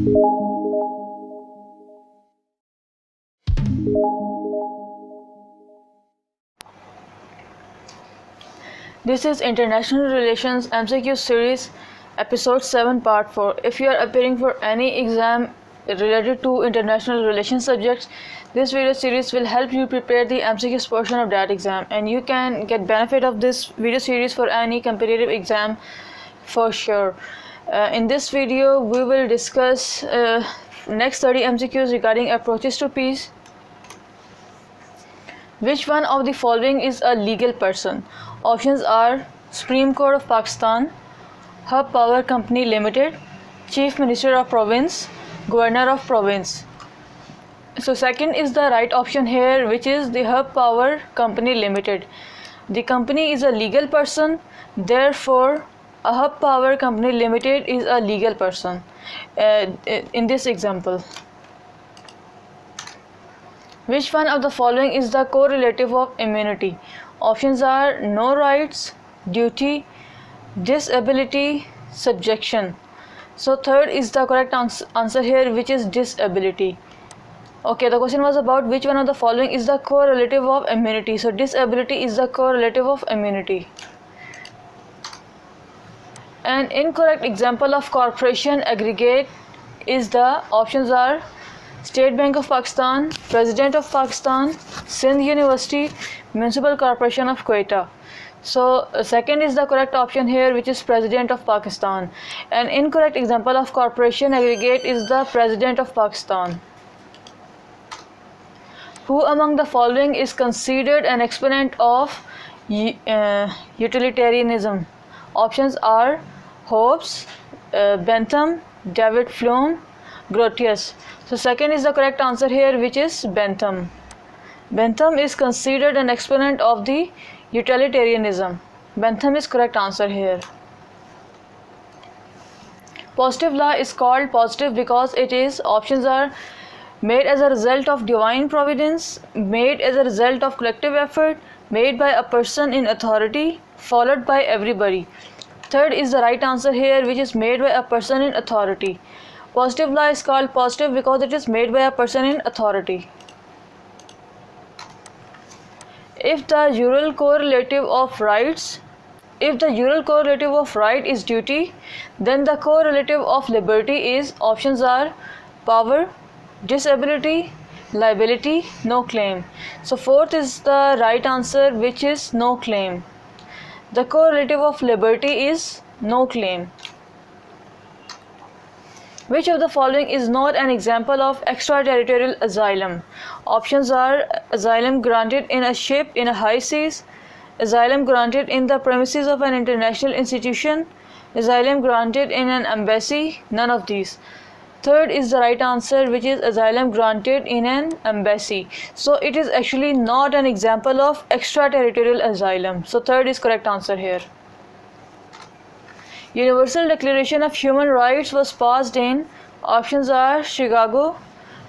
This is International Relations MCQ Series, Episode 7, Part 4. If you are appearing for any exam related to international relations subjects, this video series will help you prepare the MCQs portion of that exam, and you can get benefit of this video series for any competitive exam for sure. In this video, we will discuss next 30 MCQs regarding approaches to peace. Which one of the following is a legal person? Options are Supreme Court of Pakistan, Hub Power Company Limited, Chief Minister of Province, Governor of Province. So second is the right option here, which is the Hub Power Company Limited. The company is a legal person, therefore a Hub Power Company Limited is a legal person in this example. Which one of the following is the correlative of immunity? Options are no rights, duty, disability, subjection. So third is the correct answer here, which is disability. Okay, the question was about which one of the following is the correlative of immunity. So disability is the correlative of immunity. An incorrect example of corporation aggregate is the options are State Bank of Pakistan, President of Pakistan, Sindh University, Municipal Corporation of Quetta. So second is the correct option here, which is President of Pakistan. An incorrect example of corporation aggregate is the President of Pakistan. Who among the following is considered an exponent of utilitarianism? Options are Hobbes, Bentham, David Hume, Grotius. So second is the correct answer here, which is Bentham. Bentham is considered an exponent of the utilitarianism. Bentham is correct answer here. Positive law is called positive because it is, options are made as a result of divine providence, made as a result of collective effort, made by a person in authority, followed by everybody. Third is the right answer here, which is made by a person in authority. Positive law is called positive because it is made by a person in authority. If the usual correlative of rights, if the usual correlative of right is duty, then the correlative of liberty is, options are power, disability, liability, no claim. So fourth is the right answer, which is no claim. The correlative of liberty is no claim. Which of the following is not an example of extraterritorial asylum? Options are asylum granted in a ship in a high seas, asylum granted in the premises of an international institution, asylum granted in an embassy, none of these. Third is the right answer, which is asylum granted in an embassy. So it is actually not an example of extraterritorial asylum. So third is correct answer here. Universal Declaration of Human Rights was passed in, options are Chicago,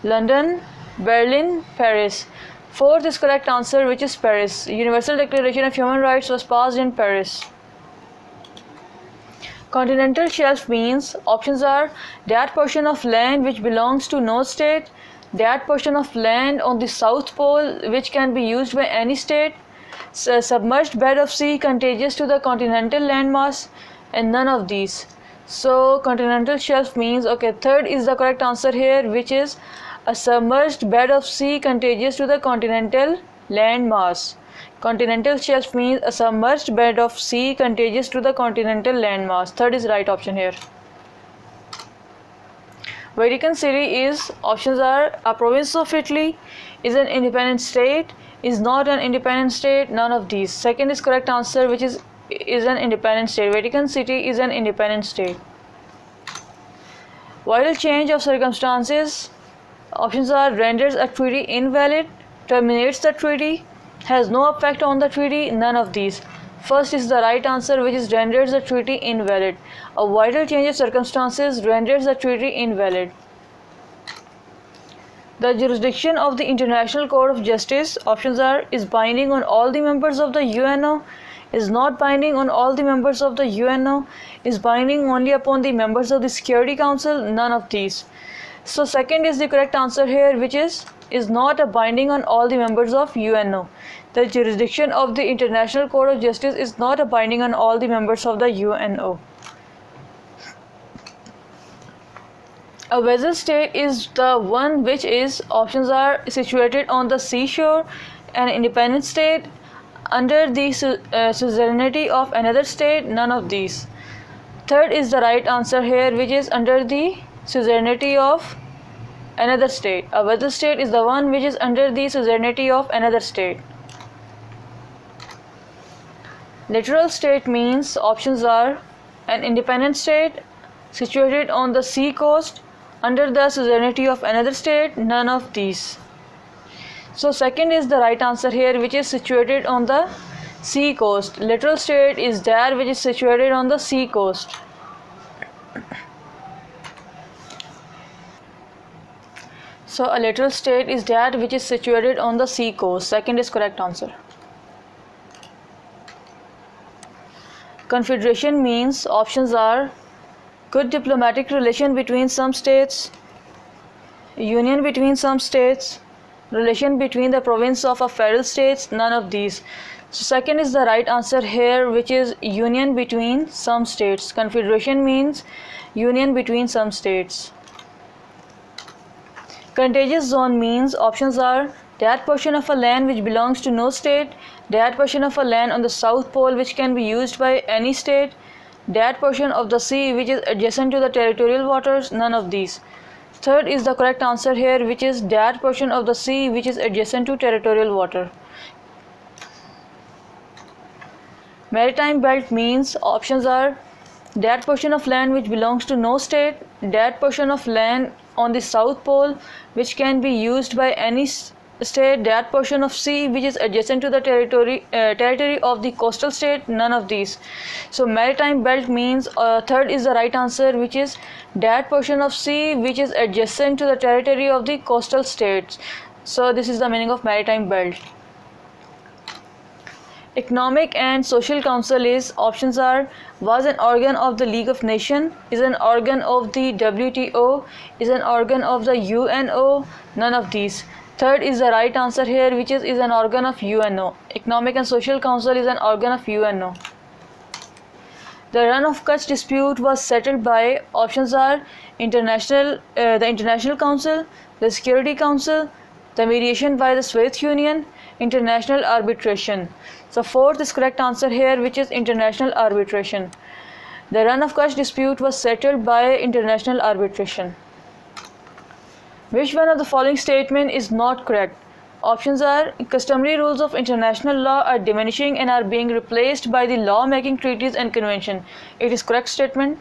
London, Berlin, Paris. Fourth is correct answer, which is Paris. Universal Declaration of Human Rights was passed in Paris. Continental shelf means, options are that portion of land which belongs to no state, that portion of land on the South Pole which can be used by any state, submerged bed of sea contagious to the continental landmass, and none of these. So continental shelf means, okay, third is the correct answer here, which is a submerged bed of sea contagious to the continental landmass. Continental shelf means a submerged bed of sea contagious to the continental landmass. Third is right option here. Vatican City is, options are a province of Italy, is an independent state, is not an independent state, none of these. Second is correct answer, which is an independent state. Vatican City is an independent state. Vital change of circumstances, options are renders a treaty invalid, terminates the treaty, has no effect on the treaty, none of these. First is the right answer, which is renders the treaty invalid. A vital change of circumstances renders the treaty invalid. The jurisdiction of the International Court of Justice, options are is binding on all the members of the UNO, is not binding on all the members of the UNO, is binding only upon the members of the Security Council, none of these. So second is the correct answer here, which is not a binding on all the members of UNO. The jurisdiction of the International Court of Justice is not a binding on all the members of the UNO. A vessel state is the one which is, options are, situated on the seashore, an independent state, under the suzerainty of another state, none of these. Third is the right answer here, which is under the suzerainty of another state. A vessel state is the one which is under the suzerainty of another state. Littoral state means, options are, an independent state situated on the sea coast under the suzerainty of another state, none of these. So second is the right answer here, which is situated on the sea coast. Littoral state is that which is situated on the sea coast. So a littoral state is that which is situated on the sea coast. Second is correct answer. Confederation means, options are, good diplomatic relation between some states, union between some states, relation between the province of a federal states, none of these. So second is the right answer here, which is union between some states. Confederation means union between some states. Contagious zone means, options are, that portion of a land which belongs to no state, that portion of a land on the south pole which can be used by any state, that portion of the sea which is adjacent to the territorial waters, none of these. Third is the correct answer here, which is that portion of the sea which is adjacent to territorial water. Maritime belt means, options are, that portion of land which belongs to no state, that portion of land on the south pole which can be used by any state, that portion of sea which is adjacent to the territory of the coastal state, none of these. So maritime belt means, third is the right answer, which is that portion of sea which is adjacent to the territory of the coastal states. So this is the meaning of maritime belt. Economic and Social Council is, options are, was an organ of the League of Nations, is an organ of the WTO, is an organ of the UNO, none of these. Third is the right answer here, which is an organ of UNO. Economic and Social Council is an organ of UNO. The Run of Kutch dispute was settled by, options are, the International Council, the Security Council, the mediation by the Soviet Union, international arbitration. So fourth is correct answer here, which is international arbitration. The Run of Kutch dispute was settled by international arbitration. Which one of the following statement is not correct? Options are, customary rules of international law are diminishing and are being replaced by the law-making treaties and convention. It is correct statement.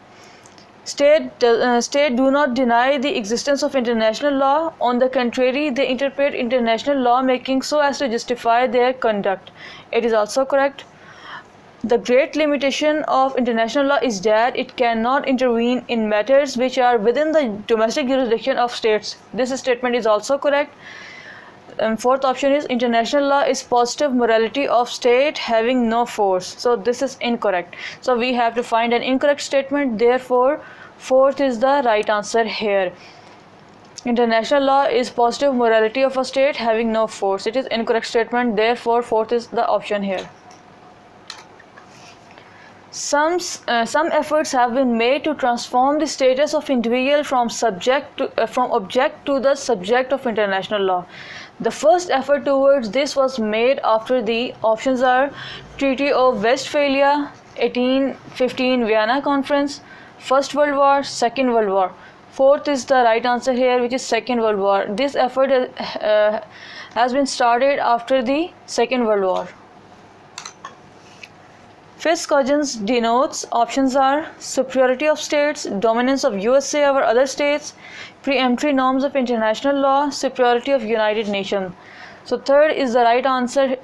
State do not deny the existence of international law. On the contrary, they interpret international law making so as to justify their conduct. It is also correct. The great limitation of international law is that it cannot intervene in matters which are within the domestic jurisdiction of states. This statement is also correct. Fourth option is, international law is positive morality of state having no force. So this is incorrect. So we have to find an incorrect statement. Therefore, fourth is the right answer here. International law is positive morality of a state having no force. It is incorrect statement. Therefore, fourth is the option here. Some efforts have been made to transform the status of individual from object to the subject of international law. The first effort towards this was made after the, options are, Treaty of Westphalia, 1815 Vienna Conference, First World War, Second World War. Fourth is the right answer here, which is Second World War. This effort has been started after the Second World War. Fitzgerald denotes, options are, superiority of states, dominance of USA over other states, preemptory norms of international law, superiority of United Nations. So third is the right answer,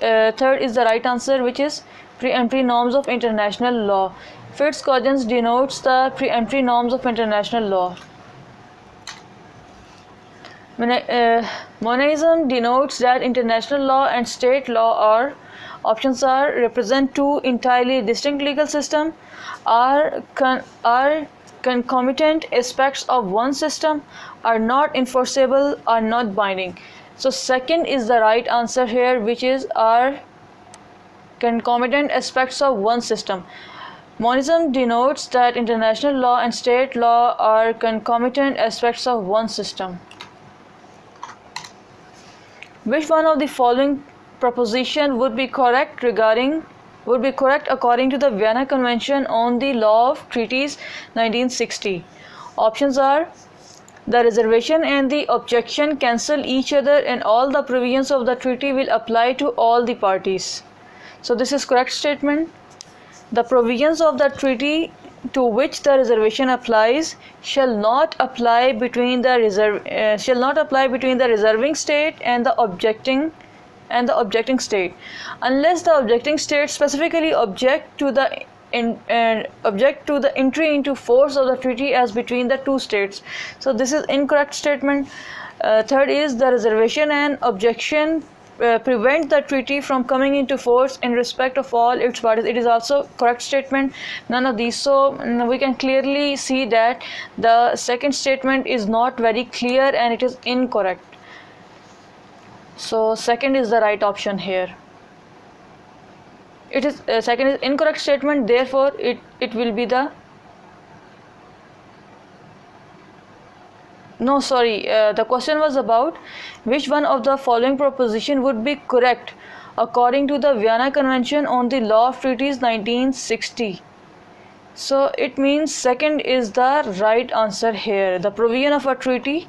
which is preemptory norms of international law. Fitzgerald denotes the preemptory norms of international law. Monism denotes that international law and state law are Options are represent two entirely distinct legal systems, are concomitant aspects of one system, are not enforceable, are not binding. So second is the right answer here, which is are concomitant aspects of one system. Monism denotes that international law and state law are concomitant aspects of one system. Which one of the following proposition would be correct according to the Vienna Convention on the Law of Treaties 1960? Options are: the reservation and the objection cancel each other and all the provisions of the treaty will apply to all the parties. So this is correct statement. The provisions of the treaty to which the reservation applies shall not apply between the reserving state and the objecting state, unless the objecting state specifically object to the entry into force of the treaty as between the two states. So this is incorrect statement. Third is the reservation and objection prevent the treaty from coming into force in respect of all its parties. It is also correct statement. None of these. So we can clearly see that the second statement is not very clear and it is incorrect. So second is the right option here. It is second is incorrect statement, therefore it will be the the question was about which one of the following proposition would be correct according to the Vienna Convention on the Law of Treaties 1960. So it means second is the right answer here. The provision of a treaty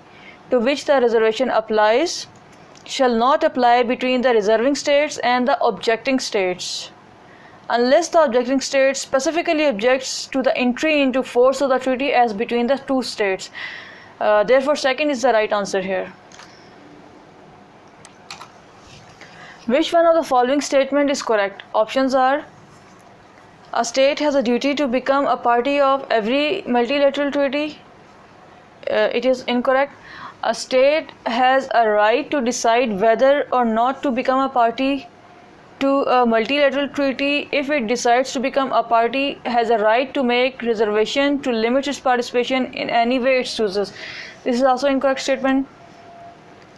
to which the reservation applies shall not apply between the reserving states and the objecting states, unless the objecting state specifically objects to the entry into force of the treaty as between the two states. Therefore second is the right answer here. Which one of the following statement is correct? Options are: a state has a duty to become a party of every multilateral treaty. It is incorrect. A state has a right to decide whether or not to become a party to a multilateral treaty. If it decides to become a party, has a right to make reservation to limit its participation in any way it chooses. This is also incorrect statement.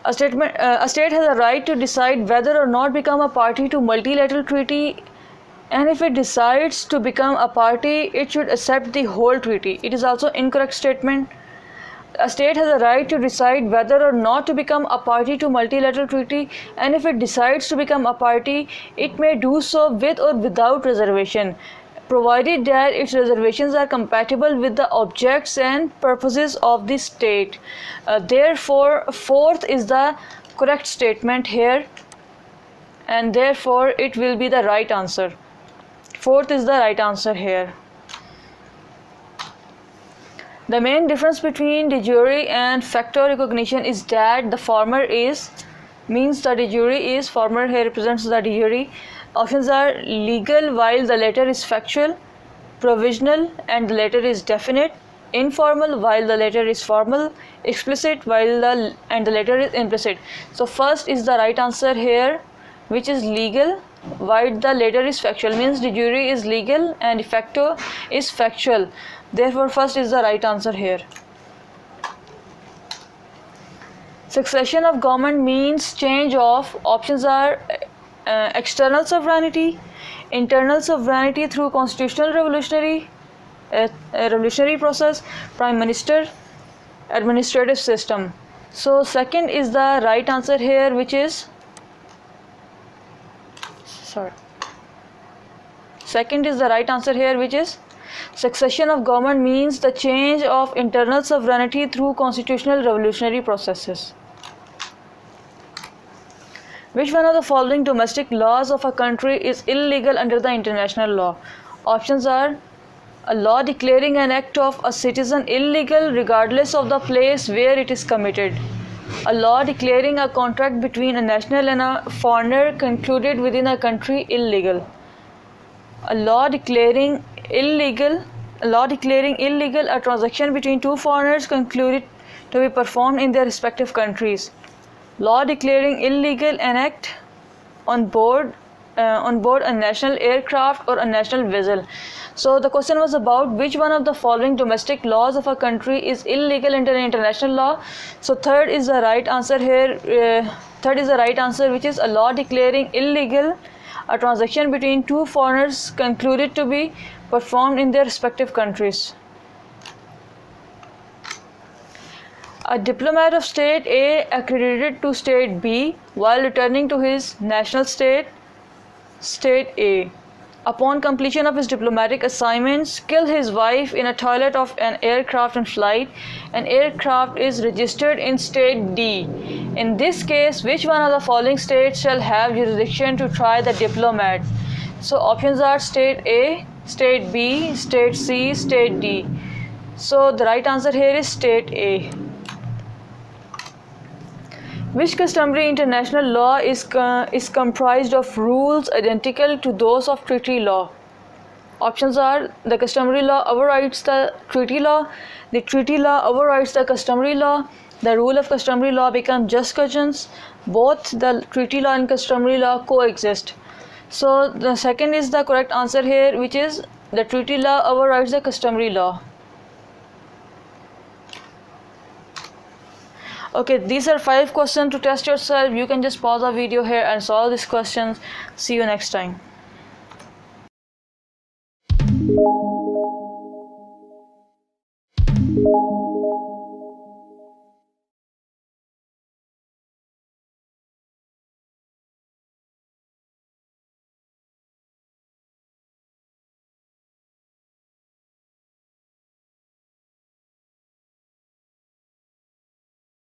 A state has a right to decide whether or not become a party to multilateral treaty, and if it decides to become a party, it should accept the whole treaty. It is also incorrect statement. A state has a right to decide whether or not to become a party to multilateral treaty, and if it decides to become a party, it may do so with or without reservation, provided that its reservations are compatible with the objects and purposes of the state. Therefore, fourth is the correct statement here, and therefore it will be the right answer. Fourth is the right answer here. The main difference between de jure and facto recognition is that the former means the de jure is, former here represents the de jure. Options are legal while the latter is factual, provisional and the latter is definite, informal while the latter is formal, explicit while the latter is implicit. So first is the right answer here, which is legal while the latter is factual, means de jure is legal and de facto is factual. Therefore first is the right answer here. Succession of government means change of. Options are external sovereignty, internal sovereignty through constitutional revolutionary process, prime minister, administrative system. So second is the right answer here, which is second is the right answer here, which is succession of government means the change of internal sovereignty through constitutional revolutionary processes. Which one of the following domestic laws of a country is illegal under the international law? Options are: a law declaring an act of a citizen illegal regardless of the place where it is committed, a law declaring a contract between a national and a foreigner concluded within a country illegal, a law declaring illegal a transaction between two foreigners concluded to be performed in their respective countries, law declaring illegal an act on board on board a national aircraft or a national vessel. So the question was about which one of the following domestic laws of a country is illegal under international law. So third is the right answer here. Third is the right answer, which is a law declaring illegal a transaction between two foreigners concluded to be performed in their respective countries. A diplomat of state A accredited to state B while returning to his national state A. Upon completion of his diplomatic assignments, killed his wife in a toilet of an aircraft in flight. An aircraft is registered in state D. In this case, which one of the following states shall have jurisdiction to try the diplomat? So options are state A, state B, state C, state D. So the right answer here is state A. Which customary international law is comprised of rules identical to those of treaty law? Options are the customary law overrides the treaty law, the treaty law overrides the customary law, the rule of customary law become just cousins, both the treaty law and customary law coexist. So the second is the correct answer here, which is the treaty law overrides the customary law. Okay, these are 5 questions to test yourself. You can just pause the video here and solve these questions. See you next time.